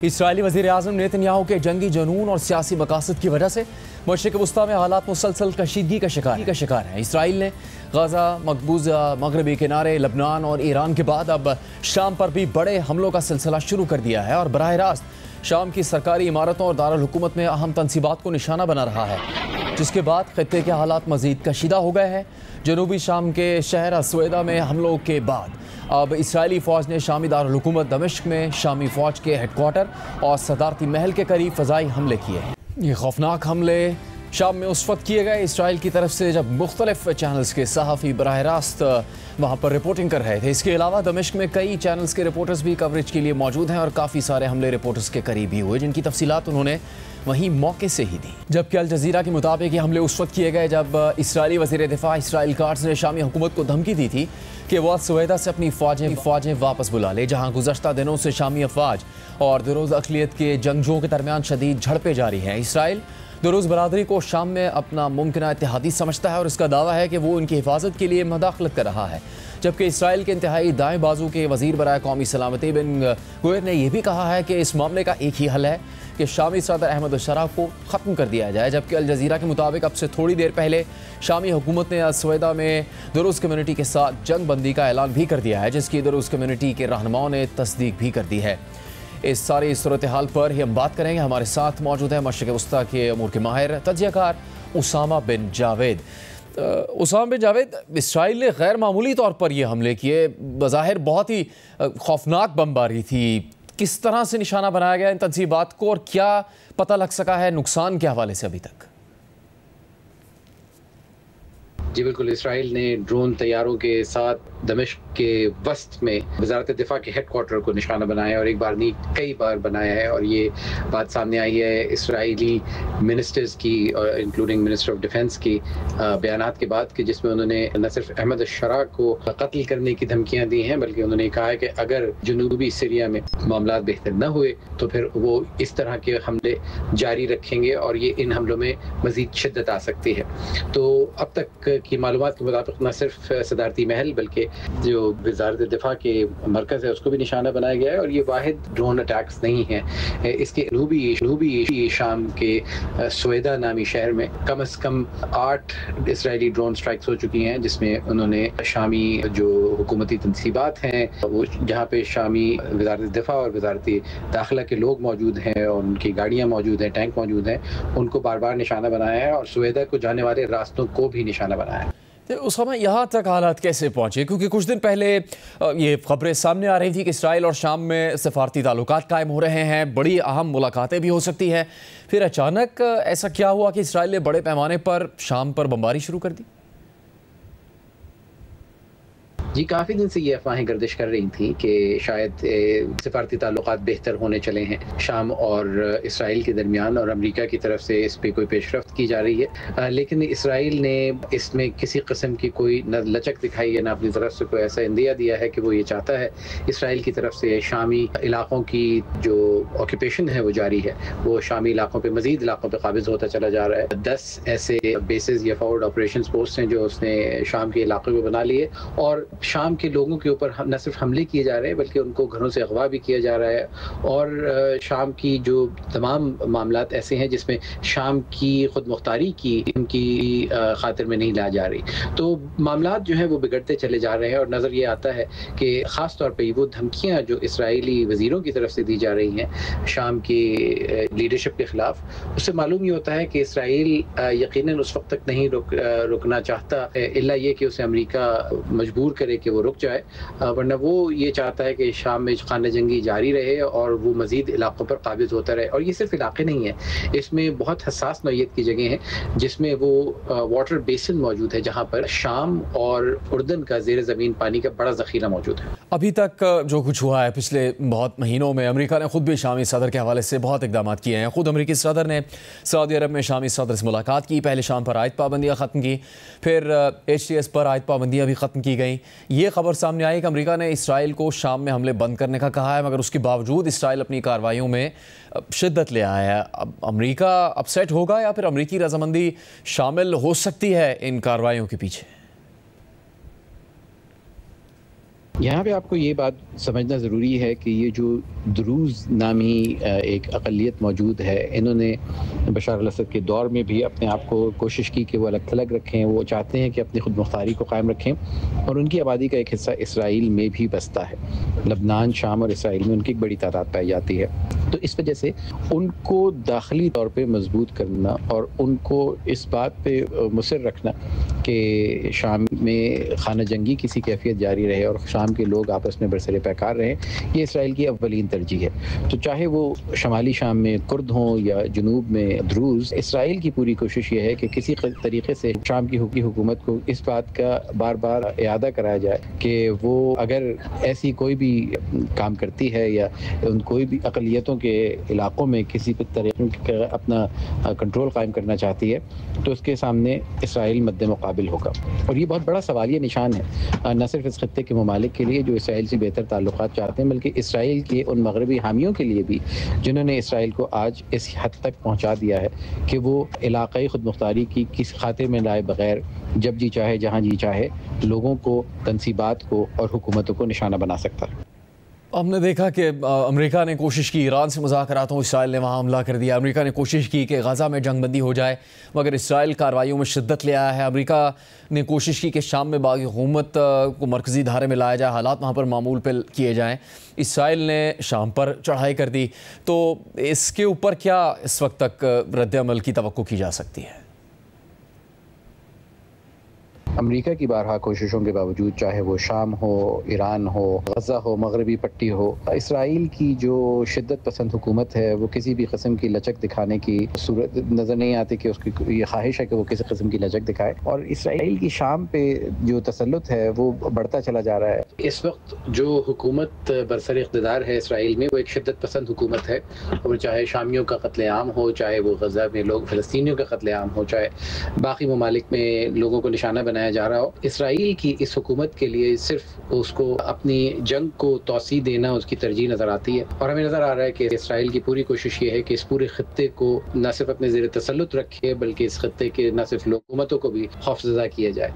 اسرائیلی وزیر اعظم نیتن یاہو کے جنگی جنون اور سیاسی مقاصد کی وجہ سے مشرق وسطیٰ میں حالات مسلسل کشیدگی کا شکار ہیں۔ اسرائیل نے غزہ، مقبوضہ مغربی کنارے، لبنان اور ایران کے بعد اب شام پر بھی بڑے حملوں کا سلسلہ شروع کر دیا ہے اور براہ راست شام کی سرکاری عمارتوں اور دارالحکومت میں اہم تنصیبات کو نشانہ بنا رہا ہے، جس کے بعد خطے کے حالات مزید کشیدہ ہو گئے ہیں۔ جنوبی شام کے شہر السویدہ میں حملوں کے بعد اب اسرائیلی فوج نے شامی دارالحکومت دمشق میں شامی فوج کے ہیڈ کوارٹر اور صدارتی محل کے قریب فضائی حملے کیے ہیں۔ یہ خوفناک حملے شام میں اس وقت کیے گئے اسرائیل کی طرف سے جب مختلف چینلز کے صحافی براہ راست وہاں پر رپورٹنگ کر رہے تھے۔ اس کے علاوہ دمشق میں کئی چینلز کے رپورٹرز بھی کوریج کے لیے موجود ہیں اور کافی سارے حملے رپورٹرز کے قریب ہی ہوئے، جن کی تفصیلات انہوں نے وہیں موقع سے ہی دی۔ جبکہ الجزیرہ کے مطابق یہ حملے اس وقت کیے گئے جب اسرائیلی وزیر دفاع اسرائیل کاٹز نے شامی حکومت کو دھمکی دی تھی کہ وہ السویدہ سے اپنی فوجیں واپس بلا لے، جہاں گزشتہ دنوں سے شامی افواج اور دروز اقلیت کے جنگجوؤں کے درمیان شدید جھڑپیں جاری ہیں۔ اسرائیل دروز برادری کو شام میں اپنا ممکنہ اتحادی سمجھتا ہے اور اس کا دعویٰ ہے کہ وہ ان کی حفاظت کے لیے مداخلت کر رہا ہے، جبکہ اسرائیل کے انتہائی دائیں بازو کے وزیر برائے قومی سلامتی بن گوئر نے یہ بھی کہا ہے کہ اس معاملے کا ایک ہی حل ہے کہ شامی صدر احمد الشرا کو ختم کر دیا جائے۔ جبکہ الجزیرہ کے مطابق اب سے تھوڑی دیر پہلے شامی حکومت نے السویدہ میں دروز کمیونٹی کے ساتھ جنگ بندی کا اعلان بھی کر دیا ہے، جس کی دروز کمیونٹی کے رہنماؤں نے تصدیق بھی کر دی ہے۔ اس ساری صورتحال پر ہی ہم بات کریں گے۔ ہمارے ساتھ موجود ہے مشرق وسطیٰ کے امور کے ماہر تجزیہ کار اسامہ بن جاوید۔ اسامہ بن جاوید، اسرائیل نے غیر معمولی طور پر یہ حملے کیے، بظاہر بہت ہی خوفناک بمباری تھی۔ کس طرح سے نشانہ بنایا گیا ان تنصیبات کو اور کیا پتہ لگ سکا ہے نقصان کے حوالے سے ابھی تک؟ جی بالکل، اسرائیل نے ڈرون طیاروں کے ساتھ دمشق کے وسط میں وزارت دفاع کے ہیڈ کوارٹر کو نشانہ بنایا اور ایک بار نہیں کئی بار بنایا ہے، اور یہ بات سامنے آئی ہے اسرائیلی منسٹرز کی اور انکلوڈنگ منسٹر آف ڈیفنس کی بیانات کے بعد، کہ جس میں انہوں نے نہ صرف احمد الشرا کو قتل کرنے کی دھمکیاں دی ہیں، بلکہ انہوں نے کہا ہے کہ اگر جنوبی سیریا میں معاملات بہتر نہ ہوئے تو پھر وہ اس طرح کے حملے جاری رکھیں گے اور یہ ان حملوں میں مزید شدت آ سکتی ہے۔ تو اب تک کی معلومات کے مطابق نہ صرف صدارتی محل بلکہ جو وزارت دفاع کے مرکز ہے اس کو بھی نشانہ بنایا گیا ہے، اور یہ واحد ڈرون اٹیکس نہیں ہیں۔ اس کے جنوبی شام کے سویدہ نامی شہر میں کم از کم 8 اسرائیلی ڈرون سٹرائکس ہو چکی ہیں، جس میں انہوں نے شامی جو حکومتی تنصیبات ہیں، وہ جہاں پہ شامی وزارت دفاع اور وزارتی داخلہ کے لوگ موجود ہیں اور ان کی گاڑیاں موجود ہیں، ٹینک موجود ہیں، ان کو بار بار نشانہ بنایا ہے اور سویدہ کو جانے والے راستوں کو بھی نشانہ بنایا ہے۔ اسامہ، یہاں تک حالات کیسے پہنچے؟ کیونکہ کچھ دن پہلے یہ خبریں سامنے آ رہی تھی کہ اسرائیل اور شام میں سفارتی تعلقات قائم ہو رہے ہیں، بڑی اہم ملاقاتیں بھی ہو سکتی ہیں، پھر اچانک ایسا کیا ہوا کہ اسرائیل نے بڑے پیمانے پر شام پر بمباری شروع کر دی؟ جی، کافی دن سے یہ افواہیں گردش کر رہی تھیں کہ شاید سفارتی تعلقات بہتر ہونے چلے ہیں شام اور اسرائیل کے درمیان، اور امریکہ کی طرف سے اس پہ کوئی پیش رفت کی جا رہی ہے، لیکن اسرائیل نے اس میں کسی قسم کی کوئی نہ لچک دکھائی ہے، نہ اپنی طرف سے کوئی ایسا اندیہ دیا ہے کہ وہ یہ چاہتا ہے اسرائیل کی طرف سے شامی علاقوں کی جو آکوپیشن ہے وہ جاری ہے، وہ شامی علاقوں پہ مزید علاقوں پہ قابض ہوتا چلا جا رہا ہے۔ 10 ایسے بیسز یا فارورڈ آپریشنز پوسٹ ہیں جو اس نے شام کے علاقے میں بنا لیے، اور شام کے لوگوں کے اوپر نہ صرف حملے کیے جا رہے ہیں بلکہ ان کو گھروں سے اغوا بھی کیا جا رہا ہے، اور شام کی جو تمام معاملات ایسے ہیں جس میں شام کی خود مختاری کی ان کی خاطر میں نہیں لا جا رہی، تو معاملات جو ہیں وہ بگڑتے چلے جا رہے ہیں، اور نظر یہ آتا ہے کہ خاص طور پہ وہ دھمکیاں جو اسرائیلی وزیروں کی طرف سے دی جا رہی ہیں شام کی لیڈرشپ کے خلاف، اس سے معلوم یہ ہوتا ہے کہ اسرائیل یقیناً اس وقت تک نہیں رکنا چاہتا الا یہ کہ اسے امریکہ مجبور کرے کہ وہ رک جائے، ورنہ وہ یہ چاہتا ہے کہ شام میں خانہ جنگی جاری رہے اور وہ مزید علاقوں پر قابض ہوتا رہے۔ اور یہ صرف علاقے نہیں ہیں، اس میں بہت حساس نوعیت کی جگہیں ہیں جس میں وہ واٹر بیسن موجود ہے، جہاں پر شام اور اردن کا زیر زمین پانی کا بڑا ذخیرہ موجود ہے۔ ابھی تک جو کچھ ہوا ہے پچھلے بہت مہینوں میں، امریکا نے خود بھی شامی صدر کے حوالے سے بہت اقدامات کیے ہیں۔ خود امریکی صدر نے سعودی عرب میں شامی صدر سے ملاقات کی، پہلے شام پر عائد پابندیاں ختم کی، پھر HTS پر عائد پابندیاں بھی ختم کی گئیں۔ یہ خبر سامنے آئی کہ امریکہ نے اسرائیل کو شام میں حملے بند کرنے کا کہا ہے، مگر اس کے باوجود اسرائیل اپنی کارروائیوں میں شدت لے آیا ہے۔ اب امریکہ اپسیٹ ہوگا یا پھر امریکی رضامندی شامل ہو سکتی ہے ان کارروائیوں کے پیچھے؟ یہاں پہ آپ کو یہ بات سمجھنا ضروری ہے کہ یہ جو دروز نامی ایک اقلیت موجود ہے، انہوں نے بشار الاسد کے دور میں بھی اپنے آپ کو کوشش کی کہ وہ الگ تھلگ رکھیں، وہ چاہتے ہیں کہ اپنی خود مختاری کو قائم رکھیں، اور ان کی آبادی کا ایک حصہ اسرائیل میں بھی بستا ہے۔ لبنان، شام اور اسرائیل میں ان کی ایک بڑی تعداد پائی جاتی ہے، تو اس وجہ سے ان کو داخلی طور پہ مضبوط کرنا اور ان کو اس بات پہ مصر رکھنا کہ شام میں خانہ جنگی کسی کیفیت جاری رہے اور شام کے لوگ آپس میں برسر پیکار رہیں، یہ اسرائیل کی اولین ترجیح ہے۔ تو چاہے وہ شمالی شام میں کرد ہوں یا جنوب میں دروز، اسرائیل کی پوری کوشش یہ ہے کہ کسی طریقے سے شام کی حکومت کو اس بات کا بار بار اعادہ کرایا جائے کہ وہ اگر ایسی کوئی بھی کام کرتی ہے یا ان کوئی بھی اقلیتوں کے علاقوں میں کسی بھی طریقے کا اپنا کنٹرول قائم کرنا چاہتی ہے تو اس کے سامنے اسرائیل مد مقابل ہوگا۔ اور یہ بہت بڑا سوالیہ نشان ہے، نہ صرف اس خطے کے ممالک کے لیے جو اسرائیل سے بہتر تعلقات چاہتے ہیں، بلکہ اسرائیل کے ان مغربی حامیوں کے لیے بھی جنہوں نے اسرائیل کو آج اس حد تک پہنچا دیا ہے کہ وہ علاقائی خود مختاری کی کس خاطر میں لائے بغیر جب جی چاہے جہاں جی چاہے لوگوں کو، تنصیبات کو اور حکومتوں کو نشانہ بنا سکتا ہے۔ ہم نے دیکھا کہ امریکہ نے کوشش کی، ایران سے مذاکرات ہوں، اسرائیل نے وہاں حملہ کر دیا۔ امریکہ نے کوشش کی کہ غزہ میں جنگ بندی ہو جائے، مگر اسرائیل کارروائیوں میں شدت لے آیا ہے۔ امریکہ نے کوشش کی کہ شام میں باغی حکومت کو مرکزی دھارے میں لایا جائے، حالات وہاں پر معمول پہ کیے جائیں۔ اسرائیل نے شام پر چڑھائی کر دی، تو اس کے اوپر کیا اس وقت تک رد عمل کی توقع کی جا سکتی ہے؟ امریکہ کی بارہا کوششوں کے باوجود، چاہے وہ شام ہو، ایران ہو، غزہ ہو، مغربی پٹی ہو، اسرائیل کی جو شدت پسند حکومت ہے وہ کسی بھی قسم کی لچک دکھانے کی صورت نظر نہیں آتی کہ اس کی یہ خواہش ہے کہ وہ کسی قسم کی لچک دکھائے، اور اسرائیل کی شام پہ جو تسلط ہے وہ بڑھتا چلا جا رہا ہے۔ اس وقت جو حکومت برسر اقتدار ہے اسرائیل میں وہ ایک شدت پسند حکومت ہے، اور چاہے شامیوں کا قتل عام ہو، چاہے وہ غزہ میں لوگ فلسطینیوں کا قتل عام ہو، چاہے باقی ممالک میں لوگوں کو نشانہ بنایا جا رہا ہو، اسرائیل کی اس حکومت کے لیے صرف اس کو اپنی جنگ کو توسیع دینا اس کی ترجیح نظر آتی ہے، اور ہمیں نظر آ رہا ہے کہ اسرائیل کی پوری کوشش یہ ہے کہ اس پورے خطے کو نہ صرف اپنے زیر تسلط رکھے بلکہ اس خطے کے نہ صرف حکومتوں کو بھی خوفزدہ کیا جائے۔